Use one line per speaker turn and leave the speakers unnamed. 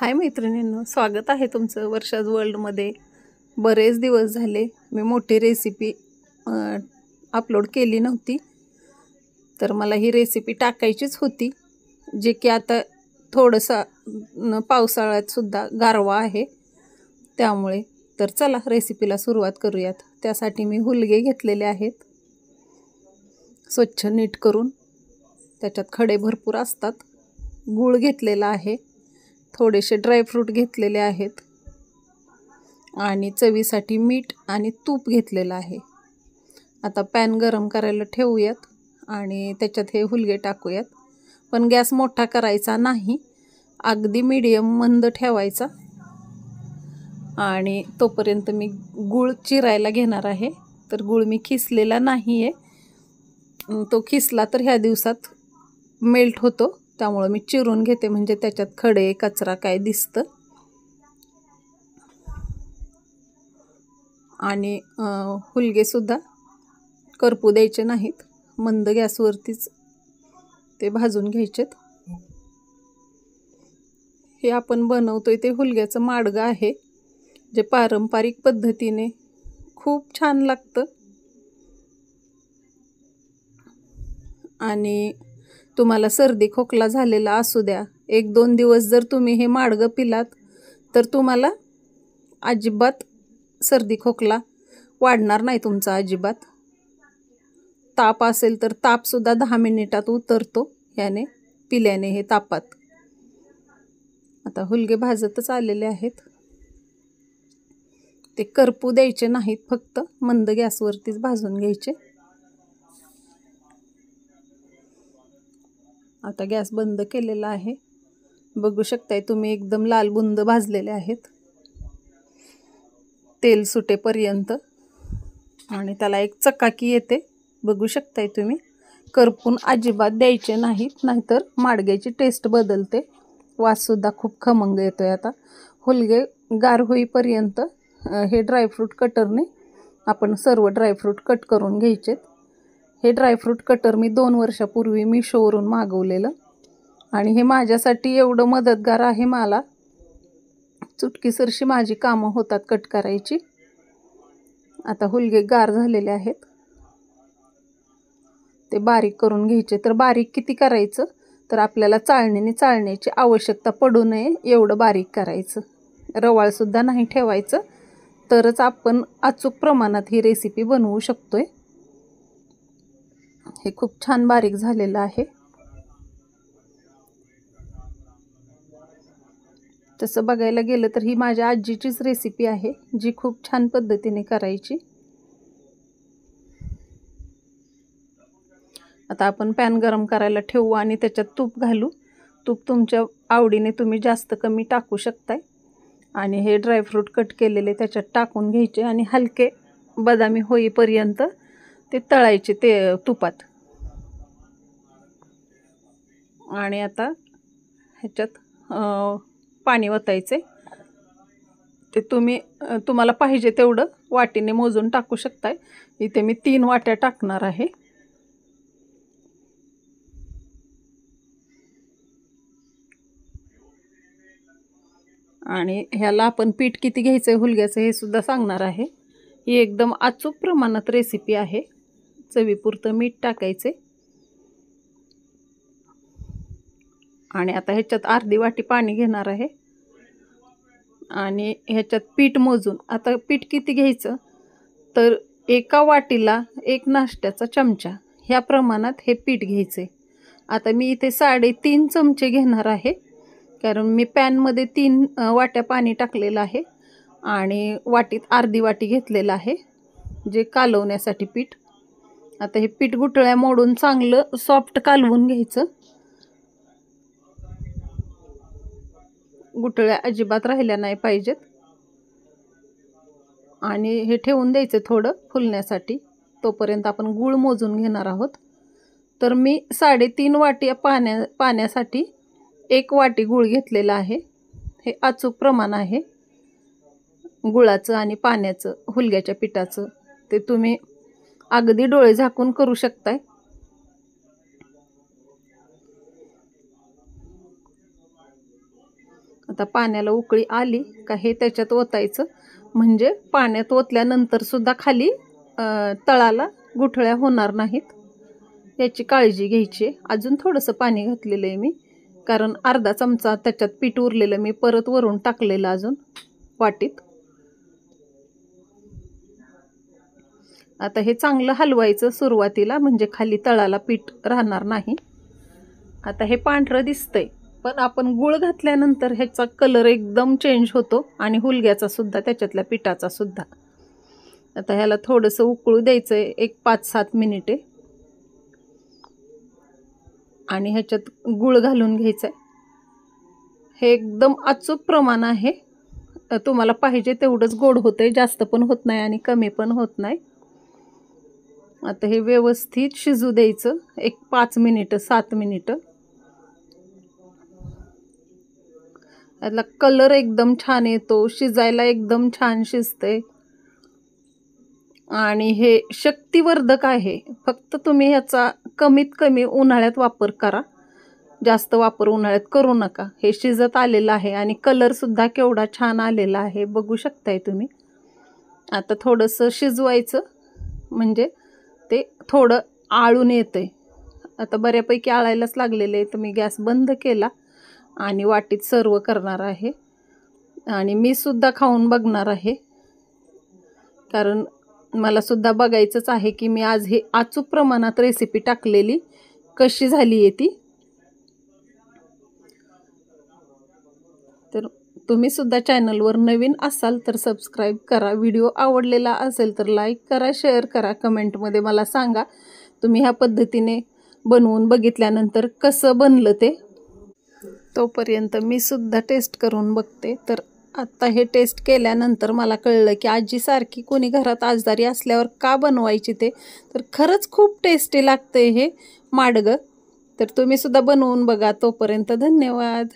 हाय मैत्रिणींनो, स्वागत आहे तुमचं वर्षाज वर्ल्डमध्ये। बरेच दिवस झाले मी मोठी रेसिपी अपलोड केली नव्हती, तर मला ही रेसिपी टाकायचीच होती, जे की आता थोडंसं पावसाळ्यात सुद्धा गारवा आहे त्यामुळे। तर चला रेसिपीला सुरुवात करूयात। त्यासाठी मी हुलगे घेतलेले आहेत, स्वच्छ नीट करून, त्याच्यात खडे भरपूर असतात। गूळ घेतलेला आहे, थोडेसे ड्रायफ्रूट घेतलेले आहेत आणि चवीसाठी मीठ आणि तूप घेतलेलं आहे। आता पॅन गरम करायला ठेवूयात आणि त्याच्यात हे हुलगे टाकूयात। पण गॅस मोठा करायचा नाही, अगदी मीडियम मंद ठेवायचा। आणि तोपर्यंत मी गूळ चिरायला घेणार आहे। तर गूळ मी खिसलेला नाही आहे, तो खिसला तर ह्या दिवसात मेल्ट होतो, त्यामुळे मी चिरून घेते, म्हणजे त्याच्यात खडे कचरा काय दिसतं। आणि हुलगे सुद्धा करपू द्यायचे नाहीत, मंद गॅसवरतीच ते भाजून घ्यायचेत। हे आपण बनवतोय ते हुलग्याचं माडगं आहे, जे पारंपरिक पद्धतीने खूप छान लागतं। आणि तुम्हाला सर्दी खोकला झालेला असू द्या, 1-2 दिवस जर तुम्ही हे माडगं पिलात तर तुम्हाला अजिबात सर्दी खोकला वाढणार नाही तुमचा अजिबात। ताप असेल तर तापसुद्धा 10 मिनिटात उतरतो याने पिल्याने, हे तापात। आता हुलगे भाजतच आलेले आहेत, ते करपू द्यायचे नाहीत, फक्त मंद गॅसवरतीच भाजून घ्यायचे। आता गॅस बंद केलेला आहे, बघू शकताय तुम्ही, एकदम लाल बुंद भाजलेले आहेत तेल सुटेपर्यंत। आणि त्याला एक चकाकी येते, बघू शकताय तुम्ही। करपून अजिबात द्यायचे नाहीत, नाहीतर माडग्याची टेस्ट बदलते, वाससुद्धा खूप खमंग येतोय। आता हुलगे गार होईपर्यंत हे ड्रायफ्रूट कटरने आपण सर्व ड्रायफ्रूट कट करून घ्यायचेत। हे ड्रायफ्रूट कटर मी 2 वर्षापूर्वी मिशोवरून मागवलेलं, आणि हे माझ्यासाठी एवढं मदतगार आहे, मला चुटकीसरशी माझी कामं होतात कट करायची। आता हुलगे गार झालेले आहेत, ते बारीक करून घ्यायचे। तर बारीक किती करायचं, तर आपल्याला चाळणीने चाळण्याची आवश्यकता पडू नये एवढं बारीक करायचं, रवाळसुद्धा नाही ठेवायचं, तरच आपण अचूक प्रमाणात ही रेसिपी बनवू शकतोय। हे खूप छान बारीक झालेलं आहे। तसं बघायला गेलं तर ही माझ्या आजीचीच रेसिपी आहे, जी खूप छान पद्धतीने करायची। आता आपण पॅन गरम करायला ठेवू आणि त्याच्यात तूप घालू। तूप तुमच्या आवडीने तुम्ही जास्त कमी टाकू शकताय। आणि हे ड्रायफ्रूट कट केलेले त्याच्यात टाकून घ्यायचे आणि हलके बदामी होईपर्यंत ते तळायचे ते तुपात। आणि आता ह्याच्यात पाणी ओतायचे, ते तुम्हाला पाहिजे तेवढं वाटीने मोजून टाकू शकताय। इथे मी 3 वाट्या टाकणार आहे। आणि ह्याला आपण पीठ किती घ्यायचं हुलग्याचं हे सुद्धा सांगणार आहे। ही एकदम अचूक प्रमाणात रेसिपी आहे। चवीपुरतं मीठ टाकायचे आणि आता ह्याच्यात अर्धी वाटी पाणी घेणार आहे आणि ह्याच्यात पीठ मोजून, आता पीठ किती घ्यायचं, तर 1 वाटीला 1 नाश्त्याचा चमचा ह्या प्रमाणात हे पीठ घ्यायचे। आता मी इथे 3.5 चमचे घेणार आहे, कारण मी पॅनमध्ये 3 वाट्या पाणी टाकलेलं आहे आणि वाटीत अर्धी वाटी घेतलेलं आहे, जे कालवण्यासाठी पीठ। आता हे पीठ गुठळ्या मोडून चांगलं सॉफ्ट कालवून घ्यायचं, गुठळ्या अजिबात राहिल्या नाही पाहिजेत। आणि हे ठेवून द्यायचं थोडं फुलण्यासाठी, तोपर्यंत आपण गूळ मोजून घेणार आहोत। तर मी 3.5 वाटी पाण्यासाठी 1 वाटी गूळ घेतलेला आहे। हे अचूक प्रमाण आहे गुळाचं आणि पाण्याचं, हुलग्याच्या पिठाचं। ते तुम्ही अगदी डोळे झाकून करू शकताय। आता पाण्याला उकळी आली का हे त्याच्यात ओतायचं, म्हणजे पाण्यात ओतल्यानंतर सुद्धा खाली तळाला गुठळ्या होणार नाहीत, याची काळजी घ्यायची. अजून थोडंसं पाणी घातलेलं आहे मी, कारण अर्धा चमचा त्याच्यात पीठ उरलेलं मी परत वरून टाकलेलं अजून वाटीत. आता हे चांगलं हलवायचं सुरुवातीला, म्हणजे खाली तळाला पीठ राहणार नाही. आता हे पांढरं दिसतंय, पण आपण गूळ घातल्यानंतर ह्याचा कलर एकदम चेंज होतो आणि हुलग्याचा सुद्धा, त्याच्यातल्या पिठाचा सुद्धा. आता ह्याला थोडंसं उकळू द्यायचं आहे, एक 5-7 मिनिटे, आणि ह्याच्यात गूळ घालून घ्यायचं आहे. हे एकदम अचूक प्रमाण आहे, तुम्हाला पाहिजे तेवढंच गोड होतंय, जास्त पण होत नाही आणि कमी पण होत नाही. आता हे व्यवस्थित शिजू द्यायचं एक 5 मिनिटं 7 मिनिटं. याला कलर एकदम छान येतो, शिजायला एकदम छान शिजते आणि हे शक्तिवर्धक आहे. फक्त तुम्ही ह्याचा कमीत कमी उन्हाळ्यात वापर करा, जास्त वापर उन्हाळ्यात करू नका. हे शिजत आलेलं आहे आणि कलरसुद्धा केवढा छान आलेला आहे, बघू शकताय तुम्ही. आता थोडंसं शिजवायचं, म्हणजे ते थोडं आळून येतंय. आता बऱ्यापैकी आळायलाच लागलेलं आहे, तर मी गॅस बंद केला आणि वाटीत सर्व करणार आहे. आणि मी सुद्धा खाऊन बघणार आहे, कारण मला सुद्धा बघायचंच आहे की मी आज हे अचूक प्रमाणात रेसिपी टाकलेली कशी झाली आहे ती. तर तुम्ही सुद्धा चॅनलवर नवीन असाल तर सबस्क्राईब करा. व्हिडिओ आवडलेला असेल तर लाईक करा, शेअर करा, कमेंटमध्ये मला सांगा तुम्ही ह्या पद्धतीने बनवून बघितल्यानंतर कसं बनलं ते. तोपर्यंत मी सुद्धा टेस्ट करून बघते. तर आत्ता हे टेस्ट केल्यानंतर मला कळलं की आजीसारखी कोणी घरात आजारी असल्यावर का बनवायची ते. तर खरंच खूप टेस्टी लागतं हे माडगं. तर तुम्ही सुद्धा बनवून बघा. तोपर्यंत धन्यवाद.